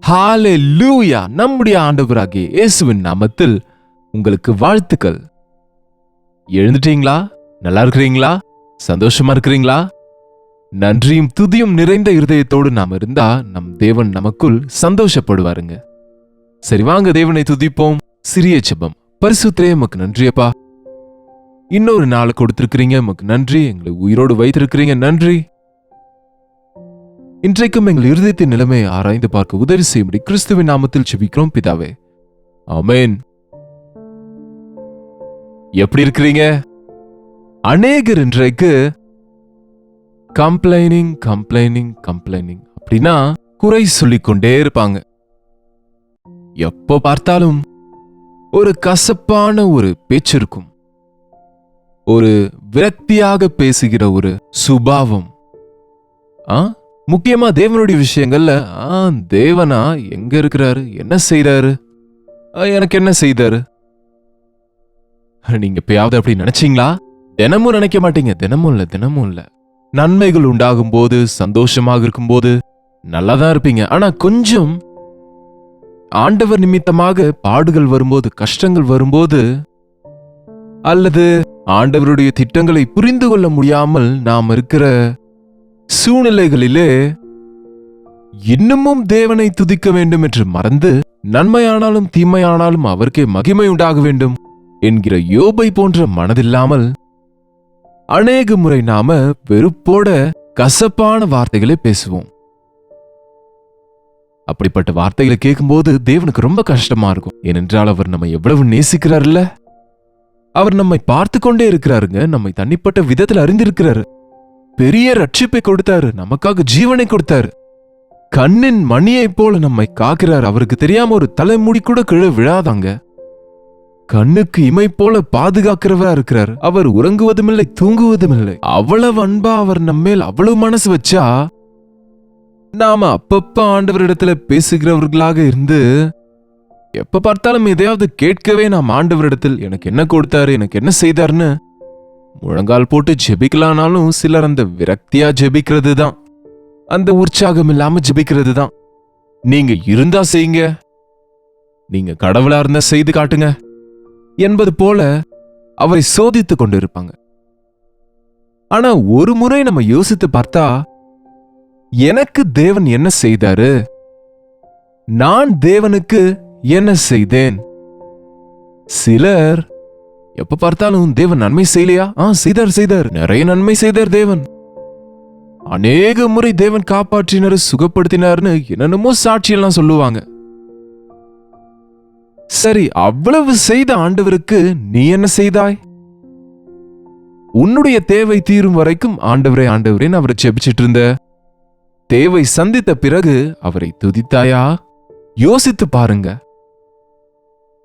ஹalleluya! நம்முடைய ஆண்டவராகிய இயேசுவின் நாமத்தில் உங்களுக்கு வாழ்த்துக்கள். எழுந்துட்டீங்களா? நல்லா இருக்கிறீங்களா? சந்தோஷமா இருக்கிறீங்களா? நன்றியும் துதியும் நிறைந்த இருதயத்தோடு நாம் இருந்தா நம் தேவன் நமக்குள் சந்தோஷப்படுவாருங்க. சரி, வாங்க தேவனை துதிப்போம். சிறிய ஜெபம். பரிசுத்தரே, உமக்கு நன்றியப்பா. இன்னொரு நாள் கொடுத்திருக்கிறீங்க, உமக்கு நன்றி. எங்களை உயிரோடு வைத்திருக்கிறீங்க, நன்றி. இன்றைக்கும் எங்கள் இருதயத்தின் நிலைமையை ஆராய்ந்து பார்க்க உதவி செய்யும்படி கிறிஸ்துவின் நாமத்தில் ஜெபிக்கிறோம் பிதாவே, ஆமென். எப்படி இருக்கிறீங்க? அநேகர் இன்றைக்கு கம்ப்ளைனிங் அப்படின்னா குறை சொல்லிக்கொண்டே இருப்பாங்க. எப்போ பார்த்தாலும் ஒரு கசப்பான ஒரு பேச்சு இருக்கும், ஒரு விரக்தியாக பேசுகிற ஒரு சுபாவம். முக்கியமா தேவனுடைய விஷயங்கள்ல தேவனா எங்க இருக்கிறாரு, என்ன செய்தாரு, எனக்கு என்ன செய்தாரு? நீங்க எப்பயாவது அப்படி நினைச்சீங்களா? தினமும் நினைக்க மாட்டீங்க. தினமும் இல்ல. நன்மைகள் உண்டாகும் போது, சந்தோஷமாக இருக்கும் போது நல்லாதான் இருப்பீங்க. ஆனா கொஞ்சம் ஆண்டவர் நிமித்தமாக பாடுகள் வரும்போது, கஷ்டங்கள் வரும்போது, அல்லது ஆண்டவருடைய திட்டங்களை புரிந்து கொள்ள முடியாமல் நாம் இருக்கிற சூழ்நிலைகளிலே இன்னமும் தேவனை துதிக்க வேண்டும் என்று மறந்து, நன்மையானாலும் தீமையானாலும் அவருக்கே மகிமை உண்டாக வேண்டும் என்கிற யோபை போன்ற மனதில்லாமல் அநேக முறை நாம வெறுப்போட கசப்பான வார்த்தைகளை பேசுவோம். அப்படிப்பட்ட வார்த்தைகளை கேட்கும்போது தேவனுக்கு ரொம்ப கஷ்டமா இருக்கும். ஏனென்றால் அவர் நம்மை எவ்வளவு நேசிக்கிறார்ல. அவர் நம்மை பார்த்து கொண்டே இருக்கிறாருங்க. நம்மை தனிப்பட்ட விதத்தில் அறிந்திருக்கிறாரு. பெரிய ரட்சிப்பை கொடுத்தாரு, நமக்காக ஜீவனை கொடுத்தாரு. கண்ணின் மணியை போல நம்மை காக்கிறார். அவருக்கு தெரியாம ஒரு தலைமுடி கூட கீழே விழாதாங்க. கண்ணுக்கு இமை போல பாதுகாக்கிறவரா இருக்கிறார். அவர் உறங்குவதும் இல்லை, தூங்குவதும் இல்லை. அவ்வளவு அன்பா அவர் நம்மேல் அவ்வளவு மனசு வச்சா, நாம அப்பப்ப ஆண்டவரிடத்துல பேசுகிறவர்களாக இருந்து எப்ப பார்த்தாலும் எதையாவது கேட்கவே நாம் ஆண்டவரிடத்தில் எனக்கு என்ன கொடுத்தாரு, எனக்கு என்ன செய்தார்னு முழங்கால் போட்டு ஜெபிக்கலானாலும் சிலர் அந்த விரக்தியா ஜெபிக்கிறது தான், அந்த உற்சாகம் இல்லாம ஜெபிக்கிறது தான். நீங்க இருந்தா செய்யுங்க, நீங்க கடவுளா இருந்தா செய்து காட்டுங்க என்பது போல அவரை சோதித்துக் கொண்டு இருப்பாங்க. ஆனா ஒரு முறை நம்ம யோசித்து பார்த்தா, எனக்கு தேவன் என்ன செய்தாரு, நான் தேவனுக்கு என்ன செய்தேன்? சிலர் எப்ப பார்த்தாலும் தேவன் நன்மை செய்யலையா? செய்தார், நிறைய நன்மை செய்தார் தேவன். அநேக முறை தேவன் காப்பாற்றினாரு, சுகப்படுத்தினார்னு என்னென்னமோ சாட்சியெல்லாம் சொல்லுவாங்க. சரி, அவ்வளவு செய்த ஆண்டவருக்கு நீ என்ன செய்தாய்? உன்னுடைய தேவை தீரும் வரைக்கும் ஆண்டவரே ஆண்டவரேன்னு அவரை ஜெபிச்சிட்டு இருந்த. தேவை சந்தித்த பிறகு அவரை துதித்தாயா? யோசித்து பாருங்க.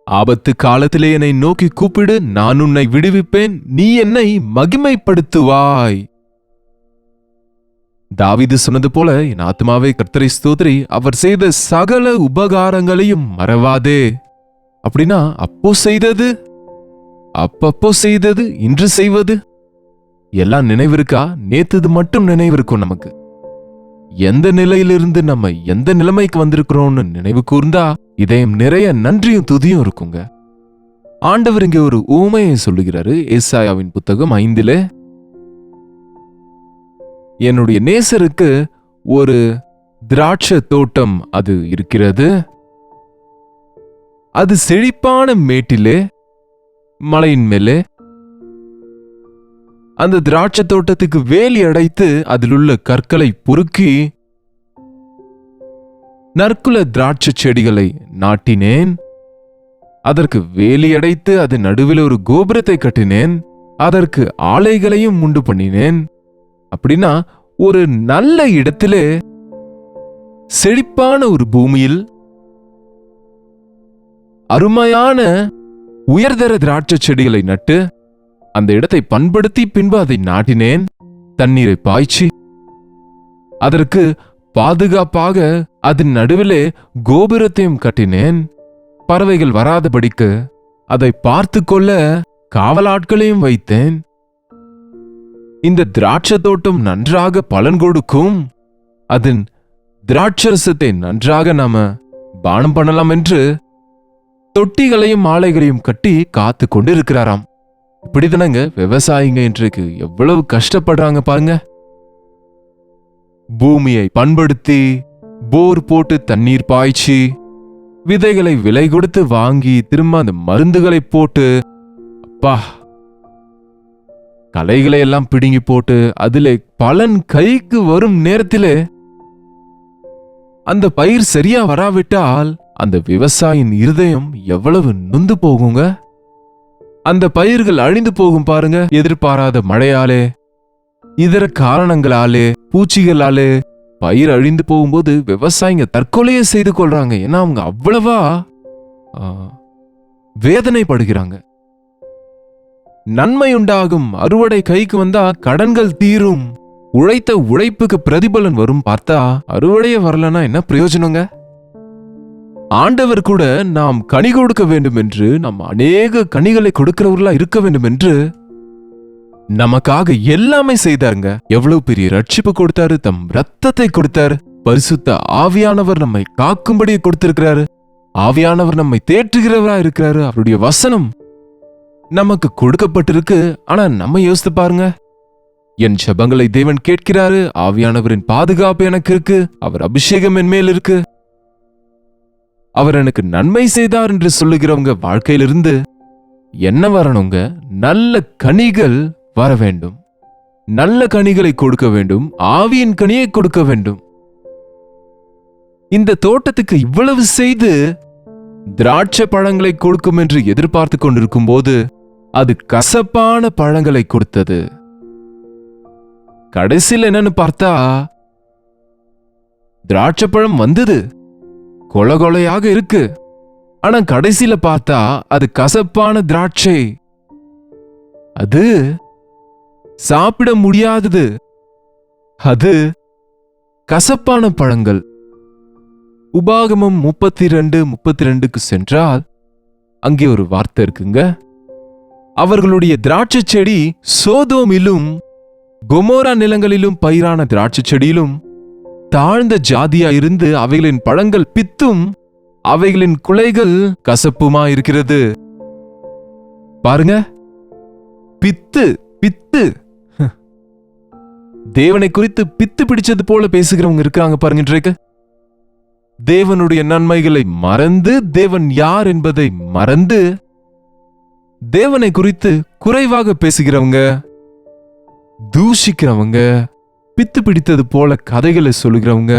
ஆபத்து காலத்திலே என்னை நோக்கி கூப்பிடு, நான் உன்னை விடுவிப்பேன், நீ என்னை மகிமைப்படுத்துவாய். தாவீது சொன்னது போல, என் ஆத்மாவே கர்த்தரை ஸ்தோத்திரி, அவர் செய்த சகல உபகாரங்களையும் மறவாதே. அப்படின்னா அப்பப்போ செய்தது, இன்று செய்வது எல்லாம் நினைவிருக்கா? நேத்தது மட்டும் நினைவிருக்கும் நமக்கு. எந்த நிலையிலிருந்து நம்ம எந்த நிலைமைக்கு வந்திருக்கிறோம்னு நினைவு கூர்ந்தா இதயம் நிறைய நன்றியும் துதியும் இருக்குங்க. ஆண்டவர் இங்கே ஒரு ஊமையை சொல்லுகிறாரு. ஏசாயாவின் புத்தகம் 5 என்னுடைய நேசருக்கு ஒரு திராட்சை தோட்டம் அது இருக்கிறது. அது செழிப்பான மேட்டிலே, மலையின் மேலே. அந்த திராட்சை தோட்டத்துக்கு வேலி அடைத்து அதில் உள்ள கற்களை பொறுக்கி நற்குல திராட்சை செடிகளை நாட்டினேன். அதற்கு வேலி அடைத்து அது நடுவில் ஒரு கோபுரத்தை கட்டினேன். அதற்கு ஆலைகளையும் உண்டு பண்ணினேன். அப்படின்னா ஒரு நல்ல இடத்திலே, செழிப்பான ஒரு பூமியில் அருமையான உயர்தர திராட்சை செடிகளை நட்டு அந்த இடத்தை பண்படுத்தி பின்பு அதை நாட்டினேன். தண்ணீரை பாய்ச்சி அதற்கு பாதுகாப்பாக அதன் நடுவிலே கோபுரத்தையும் கட்டினேன். பறவைகள் வராதபடிக்கு அதை பார்த்து கொள்ள காவலாட்களையும் வைத்தேன். இந்த திராட்சை தோட்டம் நன்றாக பலன் கொடுக்கும். அதன் திராட்சரசத்தை நன்றாக நாம பானம் பண்ணலாம் என்று தொட்டிகளையும் ஆலைகளையும் கட்டி காத்து கொண்டு இருக்கிறாராம். இப்படிதானங்க விவசாயிங்க இன்றைக்கு எவ்வளவு கஷ்டப்படுறாங்க பாருங்க. பூமியை பண்படுத்தி போர் போட்டு தண்ணீர் பாய்ச்சி விதைகளை விலை கொடுத்து வாங்கி திரும்ப அந்த மருந்துகளை போட்டு அப்பா களைகளை எல்லாம் பிடுங்கி போட்டு அதிலே பலன் கைக்கு வரும் நேரத்திலே அந்த பயிர் சரியா வராவிட்டால் அந்த விவசாயியின் இருதயம் எவ்வளவு நொந்து போகுங்க. அந்த பயிர்கள் அழிந்து போகும் பாருங்க. எதிர்பாராத மழையாலே, இதர காரணங்களாலே, பூச்சிகளாலே பயிர் அழிந்து போகும்போது விவசாயிங்க தற்கொலையை செய்து கொள்றாங்க. ஏன்னா அவங்க அவ்வளவா வேதனைப்படுகிறாங்க. நன்மை உண்டாகும், அறுவடை கைக்கு வந்தா கடன்கள் தீரும், உழைத்த உழைப்புக்கு பிரதிபலன் வரும். பார்த்தா அறுவடையே வரலன்னா என்ன பிரயோஜனங்க? ஆண்டவர் கூட நாம் கனி கொடுக்க வேண்டும் என்று, நாம் அநேக கனிகளை கொடுக்கிறவர்களா இருக்க வேண்டும் என்று நமக்காக எல்லாமே செய்தாருங்க. எவ்வளவு பெரிய ரட்சிப்பு கொடுத்தாரு, தம் ரத்தத்தை கொடுத்தாரு. பரிசுத்த ஆவியானவர் நம்மை காக்கும்படி கொடுத்திருக்கிறாரு. ஆவியானவர் நம்மை தேற்றுகிறவரா இருக்கிறாரு. அவருடைய வசனம் நமக்கு கொடுக்கப்பட்டிருக்கு. ஆனா நம்ம யோசித்து பாருங்க, என் ஜெபங்களை தேவன் கேட்கிறாரு, ஆவியானவரின் பாதுகாப்பு எனக்கு இருக்கு, அவர் அபிஷேகம் என் மேல் இருக்கு, அவர் எனக்கு நன்மை செய்தார் என்று சொல்லுகிறவங்க வாழ்க்கையிலிருந்து என்ன வரணுங்க? நல்ல கனிகள் வர வேண்டும். நல்ல கனிகளை கொடுக்க வேண்டும். ஆவியின் கனியை கொடுக்க வேண்டும். இந்த தோட்டத்துக்கு இவ்வளவு செய்து திராட்சை பழங்களை கொடுக்கும் என்று எதிர்பார்த்து கொண்டிருக்கும் போது அது கசப்பான பழங்களை கொடுத்தது. கடைசியில் என்னன்னு பார்த்தா திராட்சை பழம் வந்தது, கொலை கொலையாக இருக்கு. ஆனா கடைசியில பார்த்தா அது கசப்பான திராட்சை. அது சாப்பிட முடியாதது. அது கசப்பான பழங்கள். உபாகமம் 32:32க்கு சென்றால் அங்கே ஒரு வார்த்தை இருக்குங்க. அவர்களுடைய திராட்சை செடி சோதோமிலும் கொமோரா நிலங்களிலும் பயிரான திராட்சை செடியிலும் தாழ்ந்த ஜாதியா இருந்து அவைகளின் பழங்கள் பித்தும் அவைகளின் குலைகள் கசப்புமா இருக்கிறது. பாருங்க, பித்து பித்து. தேவனை குறித்து பித்து பிடிச்சது போல பேசுகிறவங்க இருக்காங்க பாருங்க. இன்றைக்கு தேவனுடைய நன்மைகளை மறந்து, தேவன் யார் என்பதை மறந்து, தேவனை குறித்து குறைவாக பேசுகிறவங்க, தூஷிக்கிறவங்க, பித்து பிடித்தது போல கதைகளை சொல்லுகிறவங்க.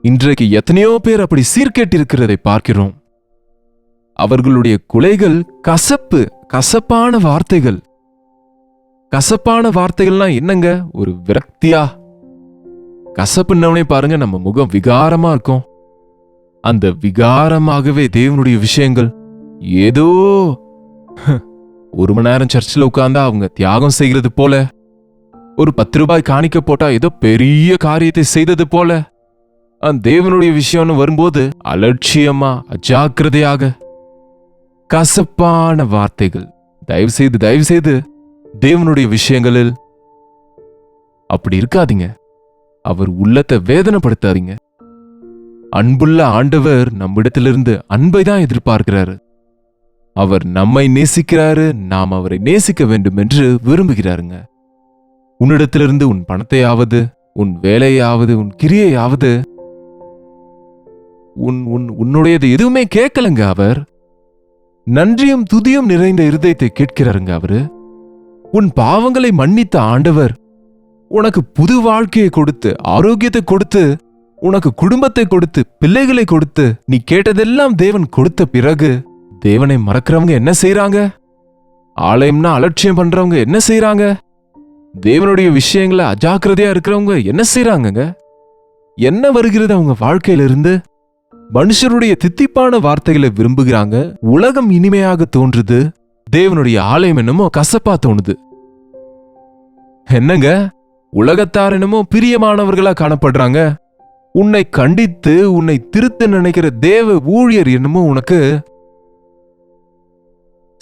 இன்றைக்கு எத்தனையோ பேர் அப்படி சீர்கேட்டிருக்கிறதை பார்க்கிறோம். அவர்களுடைய குலைகள் கசப்பு, கசப்பான வார்த்தைகள். கசப்பான வார்த்தைகள்லாம் என்னங்க? ஒரு விரக்தியா? கசப்புன்னவனே பாருங்க, நம்ம முகம் விகாரமா இருக்கும். அந்த விகாரமாகவே தேவனுடைய விஷயங்கள் ஏதோ ஒரு மணி நேரம் சர்ச்சில் உட்கார்ந்தா அவங்க தியாகம் செய்கிறது போல, ஒரு 10 ரூபாய் காணிக்க போட்டா ஏதோ பெரிய காரியத்தை செய்தது போல, தேவனுடைய விஷயம்னு வரும்போது அலட்சியமா, அஜாக்கிரதையாக, கசப்பான வார்த்தைகள். தயவு செய்து தேவனுடைய விஷயங்களில் அப்படி இருக்காதீங்க. அவர் உள்ளத்தை வேதனைப்படுத்தாதீங்க. அன்புள்ள ஆண்டவர் நம்மிடத்திலிருந்து அன்பை தான் எதிர்பார்க்கிறாரு. அவர் நம்மை நேசிக்கிறாரு, நாம் அவரை நேசிக்க வேண்டும் என்று விரும்புகிறாருங்க. உன்னிடத்திலிருந்து உன் பணத்தையாவது, உன் வேலையாவது, உன் கிரியையாவது, உன்னுடையது எதுவுமே கேட்கலங்க. அவர் நன்றியும் துதியும் நிறைந்த இருதயத்தை கேட்கிறாருங்க. அவரு உன் பாவங்களை மன்னித்த ஆண்டவர் உனக்கு புது வாழ்க்கையை கொடுத்து, ஆரோக்கியத்தை கொடுத்து, உனக்கு குடும்பத்தை கொடுத்து, பிள்ளைகளை கொடுத்து, நீ கேட்டதெல்லாம் தேவன் கொடுத்த பிறகு தேவனை மறக்கிறவங்க என்ன செய்யறாங்க? ஆலயம்னா அலட்சியம் பண்றவங்க என்ன செய்யறாங்க? தேவனுடைய விஷயங்களை அஜாக்கிரதையா இருக்கிறவங்க என்ன செய்யறாங்க? என்ன வருகிறது அவங்க வாழ்க்கையில இருந்து? மனுஷருடைய தித்திப்பான வார்த்தைகளை விரும்புகிறாங்க. உலகம் இனிமையாக தோன்றுது, தேவனுடைய ஆலயம் என்னமோ கசப்பா தோணுது. என்னங்க, உலகத்தார் என்னமோ பிரியமானவர்களா காணப்படுறாங்க. உன்னை கண்டித்து உன்னை திருத்த நினைக்கிற தேவ ஊழியர் என்னமோ உனக்கு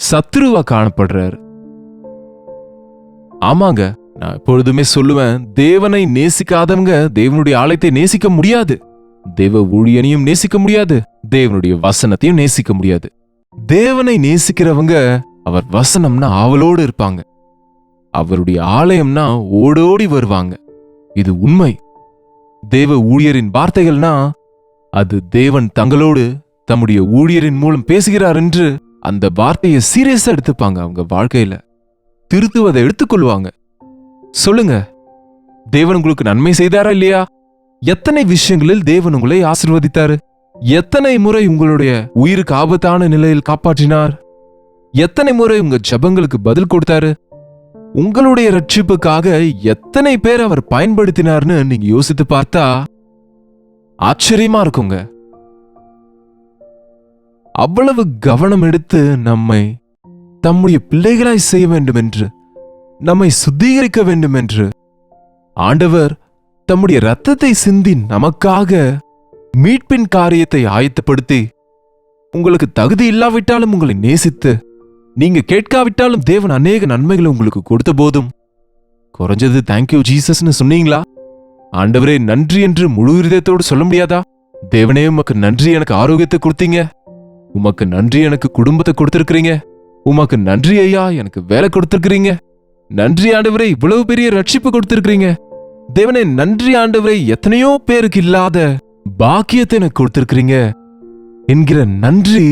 சத்துருவா காணப்படுறார். ஆமாங்க, நான் எப்பொழுதுமே சொல்லுவேன், தேவனை நேசிக்காதவங்க தேவனுடைய ஆலயத்தை நேசிக்க முடியாது. தேவ ஊழியனையும் நேசிக்க முடியாது, தேவனுடைய வசனத்தையும் நேசிக்க முடியாது. தேவனை நேசிக்கிறவங்க அவர் வசனம்னா ஆவலோடு இருப்பாங்க, அவருடைய ஆலயம்னா ஓடோடி வருவாங்க. இது உண்மை. தேவ ஊழியரின் வார்த்தைகள்னா அது தேவன் தங்களோடு தம்முடைய ஊழியரின் மூலம் பேசுகிறார் என்று அந்த வார்த்தையை சீரியஸா எடுத்துப்பாங்க. அவங்க வாழ்க்கையில திருத்துவதை எடுத்துக்கொள்வாங்க. சொல்லுங்க, தேவன் உங்களுக்கு நன்மை செய்தாரா இல்லையா? எத்தனை விஷயங்களில் தேவன் உங்களை ஆசீர்வதித்தாரு? எத்தனை முறை உங்களுடைய உயிருக்கு ஆபத்தான நிலையில் காப்பாற்றினார்? எத்தனை முறை உங்க ஜெபங்களுக்கு பதில் கொடுத்தாரு? உங்களுடைய ரட்சிப்புக்காக எத்தனை பேர் அவர் பயன்படுத்தினார்னு நீங்க யோசித்து பார்த்தா ஆச்சரியமா இருக்குங்க. அவ்வளவு கவனம் எடுத்து நம்மை தம்முடைய பிள்ளைகளாய் செய்ய வேண்டும் என்று, நம்மை சுத்திகரிக்க வேண்டும் என்று ஆண்டவர் தம்முடைய இரத்தத்தை சிந்தி நமக்காக மீட்பின் காரியத்தை ஆயத்தப்படுத்தி, உங்களுக்கு தகுதி இல்லாவிட்டாலும் உங்களை நேசித்து, நீங்க கேட்காவிட்டாலும் தேவன் அநேக நன்மைகளை உங்களுக்கு கொடுத்த போதும் குறைஞ்சது தேங்க்யூ ஜீசஸ்னு சொன்னீங்களா? ஆண்டவரே நன்றி என்று முழு இதயத்தோடு சொல்ல முடியாதா? தேவனே உமக்கு நன்றி, எனக்கு ஆரோக்கியத்தை கொடுத்தீங்க. உமக்கு நன்றி, எனக்கு குடும்பத்தை கொடுத்திருக்கிறீங்க. உமக்கு நன்றி ஐயா, எனக்கு வேலை கொடுத்திருக்கிறீங்க. நன்றி ஆண்டவரே, இவ்வளவு பெரிய ரட்சிப்பு கொடுத்திருக்கிறீங்க. தேவனே நன்றி ஆண்டவரே, எத்தனையோ பேருக்கு இல்லாத பாக்கியத்தை எனக்கு கொடுத்திருக்கிறீங்க என்கிற நன்றி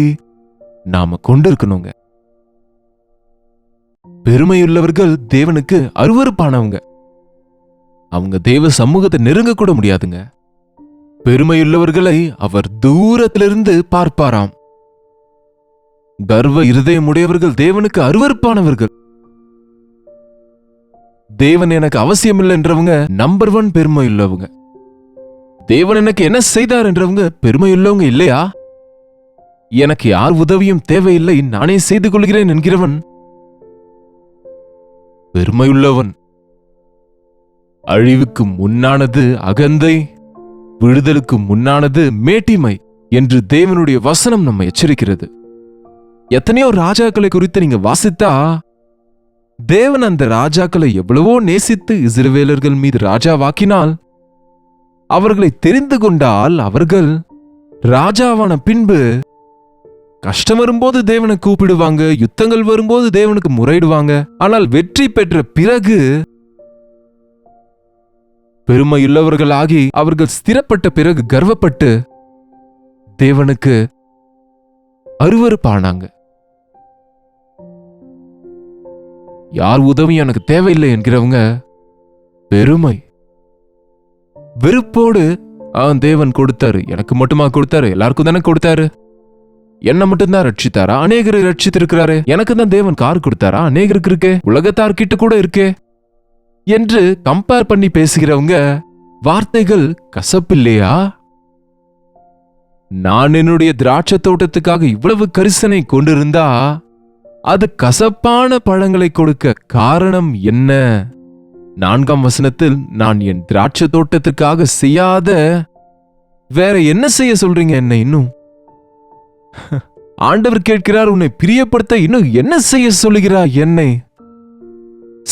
நாம கொண்டிருக்கணுங்க. பெருமையுள்ளவர்கள் தேவனுக்கு அருவருப்பானவங்க. அவங்க தேவ சமூகத்தை நெருங்க கூட முடியாதுங்க. பெருமையுள்ளவர்களை அவர் தூரத்திலிருந்து பார்ப்பாராம். கர்வ இருதயமுடையவர்கள் தேவனுக்கு அருவருப்பானவர்கள். தேவன் எனக்கு அவசியம் இல்லை என்றவங்க நம்பர் 1 பெருமையுள்ளவங்க. தேவன் எனக்கு என்ன செய்தார் என்றவங்க பெருமையுள்ளவங்க இல்லையா? எனக்கு யார் உதவியும் தேவையில்லை, நானே செய்து கொள்கிறேன் என்கிறவன் பெருமையுள்ளவன். அழிவுக்கு முன்னானது அகந்தை, விடுதலுக்கு முன்னானது மேட்டிமை என்று தேவனுடைய வசனம் நம்ம எச்சரிக்கிறது. எத்தனையோ ராஜாக்களை குறித்து நீங்க வாசித்தா, தேவன் அந்த ராஜாக்களை எவ்வளவோ நேசித்து இஸ்ரவேலர்கள் மீது ராஜாவாக்கினால், அவர்களை தெரிந்து கொண்டால் அவர்கள் ராஜாவான பின்பு கஷ்டம் வரும்போது தேவனை கூப்பிடுவாங்க, யுத்தங்கள் வரும்போது தேவனுக்கு முறையிடுவாங்க. ஆனால் வெற்றி பெற்ற பிறகு பெருமையுள்ளவர்களாகி அவர்கள் ஸ்திரப்பட்ட பிறகு கர்வப்பட்டு தேவனுக்கு அருவருப்பானாங்க. யார் உதவியும் எனக்கு தேவையில்லை என்கிறவங்க பெருமை. வெறுப்போடு தேவன் கொடுத்தாரு, எனக்கு மட்டுமா கொடுத்தாரு? எல்லாருக்கும் தானே கொடுத்தாரு. என்ன மட்டும்தான் ரட்சித்தாரா? அநேகரை ரட்சித்திருக்கிறாரு. எனக்கு தான் தேவன் கார் கொடுத்தாரா? அநேகருக்கு இருக்கே, உலகத்தார்கிட்ட கூட இருக்கே என்று கம்பேர் பண்ணி பேசுகிறவங்க வார்த்தைகள் கசப்பில்லையா? நான் என்னுடைய திராட்சை தோட்டத்துக்காக இவ்வளவு கரிசனை கொண்டிருந்தா அது கசப்பான பழங்களை கொடுக்க காரணம் என்ன? 4ஆம் வசனத்தில் நான் என் திராட்சை தோட்டத்துக்காக செய்யாத வேற என்ன செய்ய சொல்றீங்க என்ன? இன்னும் ஆண்டவர் கேட்கிறார், உன்னை பிரியப்படுத்த இன்னும் என்ன செய்ய சொல்லுகிறாய் என்னை?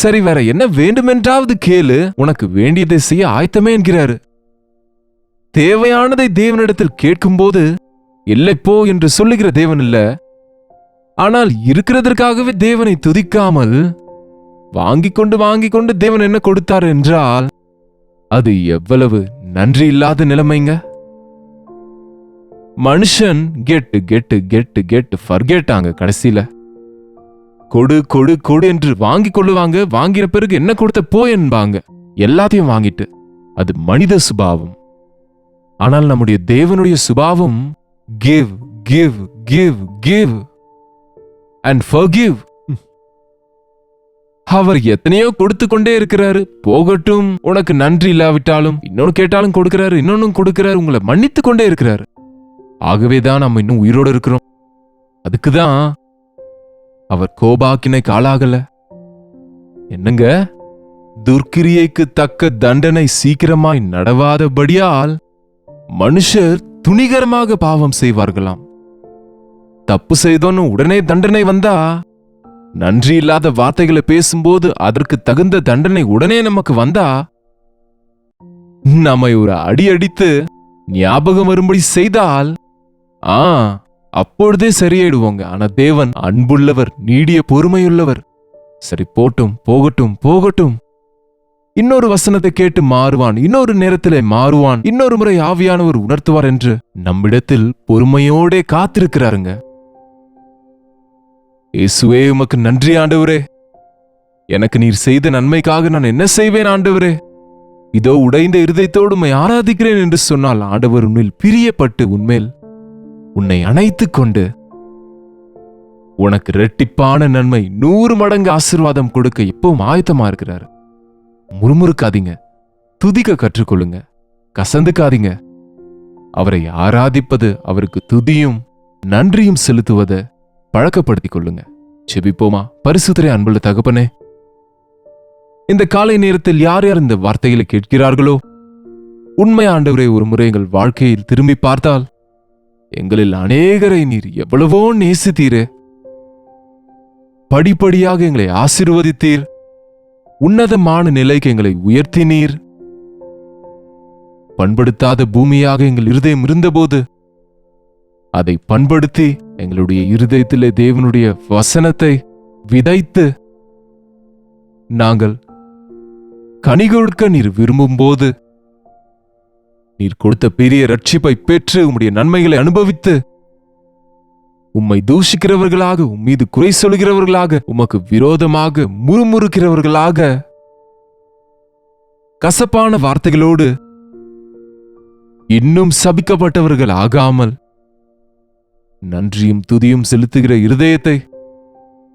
சரி, வேற என்ன வேண்டுமென்றாவது கேளு, உனக்கு வேண்டியதை செய்ய ஆயத்தமே என்கிறாரு. தேவையானதை தேவனிடத்தில் கேட்கும்போது இல்லை போ என்று சொல்லுகிற தேவன் இல்ல. ஆனால் இருக்கிறதற்காகவே தேவனை துதிக்காமல் வாங்கிக் கொண்டு தேவன் என்ன கொடுத்தார் என்றால் அது எவ்வளவு நன்றி இல்லாத நிலைமைங்க. மனுஷன் கெட்டு கெட்டு கெட்டு கெட்டு ஃபர்கெட்டாங்க. கடைசியில கொடு கொடு கொடு என்று வாங்கிக் கொள்ளுவாங்க. வாங்கின பிறகு என்ன கொடுத்த போ என்பாங்க. எல்லாத்தையும் வாங்கிட்டு. அது மனித சுபாவம். ஆனால் நம்முடைய தேவனுடைய சுபாவம் give give give give and forgive. அவர் எத்தனையோ கொடுத்து கொண்டே இருக்கிறாரு. போகட்டும், உனக்கு நன்றி இல்லாவிட்டாலும் இன்னொன்னு கேட்டாலும் கொடுக்கிறாரு, இன்னொன்னும் கொடுக்கிறாரு, உங்களை மன்னித்து கொண்டே இருக்கிறாரு. ஆகவேதான் நம்ம இன்னும் உயிரோடு இருக்கிறோம். அதுக்குதான் அவர் கோபாக்கினைக்கு ஆளாகல. என்னங்க, துர்க்கிரியைக்கு தக்க தண்டனை சீக்கிரமாய் நடவாதபடியால் மனுஷர் துணிகரமாக பாவம் செய்வார்களாம். தப்பு செய்தோன்னு உடனே தண்டனை வந்தா, நன்றி இல்லாத வார்த்தைகளை பேசும்போது அதற்கு தகுந்த தண்டனை உடனே நமக்கு வந்தா, நம்மை ஒரு அடி அடித்து ஞாபகம் வரும்படி செய்தால் அப்பொழுதே சரியாயிடுவோங்க. ஆனா தேவன் அன்புள்ளவர், நீடிய பொறுமையுள்ளவர். சரி, போகட்டும் போகட்டும். இன்னொரு வசனத்தை கேட்டு மாறுவான், இன்னொரு நேரத்திலே மாறுவான், இன்னொரு முறை ஆவியானவர் உணர்த்துவார் என்று நம்மிடத்தில் பொறுமையோடே காத்திருக்கிறாருங்க. இயேசுவே, உமக்கு நன்றி ஆண்டவரே. எனக்கு நீர் செய்த நன்மைக்காக நான் என்ன செய்வேன் ஆண்டவரே? இதோ உடைந்த இருதயத்தோடு உம்மை ஆராதிக்கிறேன் என்று சொன்னால் ஆண்டவர் உன்னில் பிரியப்பட்டு உன்மேல் உன்னை அணைத்துக் கொண்டு உனக்கு இரட்டிப்பான நன்மை 100 மடங்கு ஆசீர்வாதம் கொடுக்க எப்பவும் ஆயத்தமா இருக்கிறாரு. முறுமுறுக்காதீங்க, துதிக்க கற்றுக்கொள்ளுங்க, கசந்துக்காதீங்க. அவரை ஆராதிப்பது, அவருக்கு துதியும் நன்றியும் செலுத்துவதை பழக்கப்படுத்திக் கொள்ளுங்க. செபிப்போமா? பரிசுத்தரே, அன்புள்ள தகப்பனே, இந்த காலை நேரத்தில் யார் யார் இந்த வார்த்தைகளை கேட்கிறார்களோ, உண்மை ஆண்டவரே, ஒரு முறை எங்கள் வாழ்க்கையில் திரும்பி பார்த்தால் எங்களில் அநேகரை நீர் எவ்வளவோ நேசித்தீரே. படிப்படியாக எங்களை ஆசீர்வதித்தீர். உன்னதமான நிலைக்கு எங்களை உயர்த்தினீர். பண்படுத்தாத பூமியாக எங்கள் இருதயம் இருந்தபோது அதை பண்படுத்தி எங்களுடைய இருதயத்திலே தேவனுடைய வசனத்தை விதைத்து நாங்கள் கனி கொடுக்க நீர் விரும்பும் போது நீர் கொடுத்த பெரிய ரட்சிப்பை பெற்று உம்முடைய நன்மைகளை அனுபவித்து உம்மை தூஷிக்கிறவர்களாக, உம்மீது குறை சொல்கிறவர்களாக, உமக்கு விரோதமாக முறுமுறுக்கிறவர்களாக, கசப்பான வார்த்தைகளோடு இன்னும் சபிக்கப்பட்டவர்கள் ஆகாமல் நன்றியும் துதியும் செலுத்துகிற இருதயத்தை,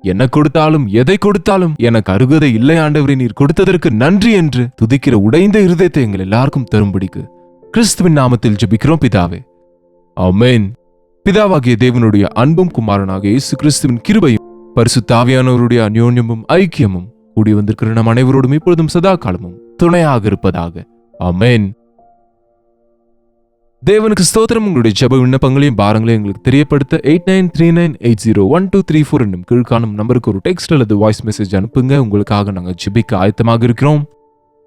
என்ன கொடுத்தாலும் எதை கொடுத்தாலும் எனக்கு அருகதை இல்லை ஆண்டவரே, நீர் கொடுத்ததற்கு நன்றி என்று துதிக்கிற உடைந்த இருதயத்தை எங்கள் எல்லாருக்கும் தரும்படிக்கு கிறிஸ்துவின் நாமத்தில் ஜெபிக்கிறோம் பிதாவே, ஆமென். பிதாவாகிய தேவனுடைய அன்பும் குமாரனாக இயேசு கிறிஸ்துவின் கிருபையும் பரிசுத்த ஆவியானவருடைய அந்யோன்யமும் ஐக்கியமும் கூடி வந்திருக்கிற நம் அனைவரோடும் இப்பொழுதும் சதா காலமும் துணையாக இருப்பதாக, ஆமென். தேவனுக்கு ஸ்தோத்திரம். உங்களுடைய ஜெப விண்ணப்பங்களையும் பாரங்களையும் எங்களுக்கு தெரியப்படுத்த 8939801234 என்னும் கீழ்காணும் நம்பருக்கு ஒரு டெக்ஸ்ட் அல்லது வாய்ஸ் மெசேஜ் அனுப்புங்க. உங்களுக்காக நாங்கள் ஜெபிக்க ஆயத்தமாக இருக்கிறோம்.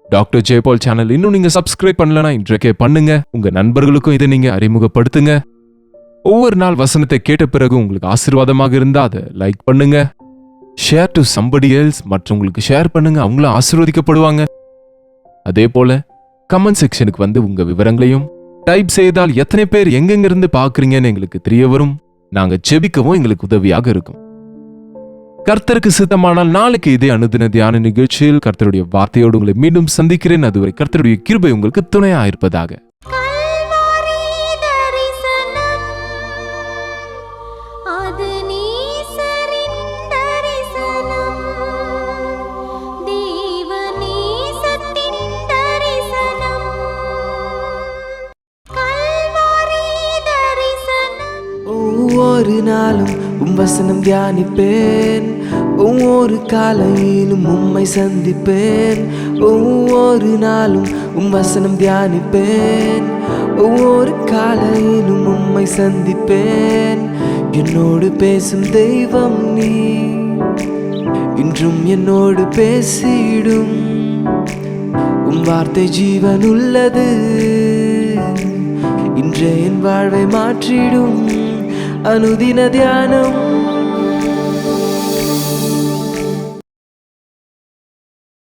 டாக்டர் ஜெயபால் சேனல் இன்னும் நீங்க சப்ஸ்கிரைப் பண்ணலனா இன்றைக்கே பண்ணுங்க. உங்க நண்பர்களுக்கும் இதை நீங்க அறிமுகப்படுத்துங்க. ஒவ்வொரு நாள் வசனத்தை கேட்ட பிறகு உங்களுக்கு ஆசீர்வாதமாக இருந்தா அதை லைக் பண்ணுங்க. ஷேர் டு சம்படி எல்ஸ், மற்றவங்களுக்கு ஷேர் பண்ணுங்க, அவங்களும் ஆசீர்வதிக்கப்படுவாங்க. அதே போல கமெண்ட் செக்ஷனுக்கு வந்து உங்க விவரங்களையும் டைப் செய்தால் எத்தனை பேர் எங்கெங்க இருந்து பாக்குறீங்கன்னு எங்களுக்கு தெரிய வரும். நாங்க ஜெபிக்கவும் எங்களுக்கு உதவியாக இருக்கும். கர்த்தருக்கு சித்தமானால் நாளைக்கு இதே அனுதின தியான நிகழ்ச்சியில் கர்த்தருடைய வார்த்தையோடு உங்களை மீண்டும் சந்திக்கிறேன். அதுவரை கர்த்தருடைய கிருபை உங்களுக்கு துணையா இருப்பதாக. ஒவ்வொரு நாளும் வசனம் தியானிப்பேன், ஒவ்வொரு காலையிலும் உம்மை சந்திப்பேன். ஒவ்வொரு நாளும் வசனம் தியானிப்பேன், ஒவ்வொரு காலையிலும் உம்மை சந்திப்பேன். என்னோடு பேசும் தெய்வம் நீ, இன்றும் என்னோடு பேசிடும். வார்த்தை ஜீவன் உள்ளது, இன்றே என் வாழ்வை மாற்றிடும். அனுதின தியானம்